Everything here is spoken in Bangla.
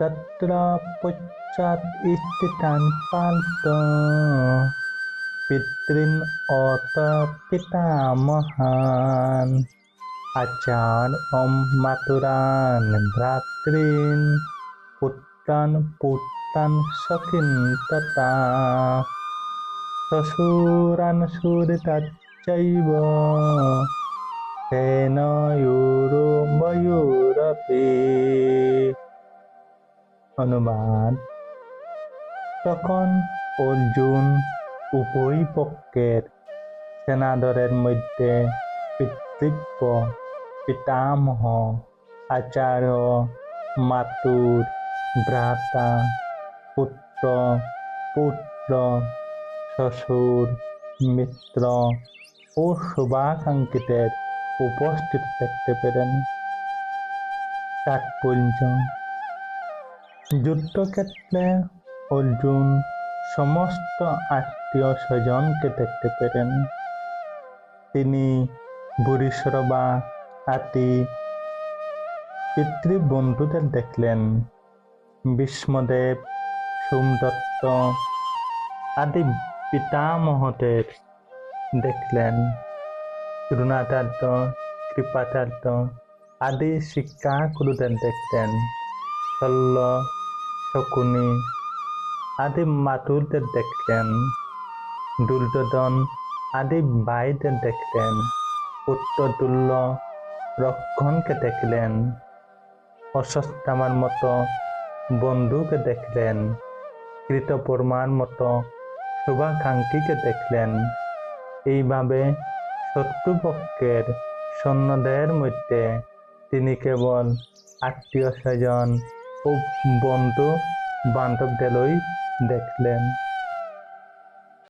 तत्र पश्चात् स्थितान् पार्थ पितॄन् अथ पितामहान् आचार्यं मातुरान् भ्रातॄन् पुत्रान् पुत्रान् सखीन् तथा श्वशुरान् सुहृदाश्चैव सेनयोरुभयोरपि। অনুবাদ তখন অর্জুন উভয় পক্ষের সেনাদলের মধ্যে পিতৃব্য পিতামহ আচার্য মাতুর ভ্রাতা পুত্র পুত্র শ্বশুর মিত্র ও শুভাকাঙ্ক্ষীদের উপস্থিত দেখতে পেলেন। তাৎপর্য: যুদ্ধক্ষেত্রে অর্জুন সমস্ত আত্মীয় স্বজনকে দেখতে পেলেন। তিনি ভূরিশ্রবা আদি পিতৃবন্ধুদের দেখলেন। ভীষ্মদেব, সোমদত্ত আদি পিতামহদের দেখলেন। দ্রোণাচার্য, কৃপাচার্য আদি শিক্ষাগুরুদের দেখলেন। শল্য, শকুনি আদি মাতুরদের দেখলেন। দুর্যোধন আদি ভাইদের দেখলেন। পুত্রতুল্য রক্ষণকে দেখলেন। অশ্বত্থামার মতো বন্ধুকে দেখলেন। কৃতকর্মার মতো শুভাকাঙ্ক্ষীকে দেখলেন। এইভাবে শত্রুপক্ষের সৈন্যদের মধ্যে তিনি কেবল আত্মীয় স্বজন ও বন্ধু বান্ধবদেরই দেখলেন।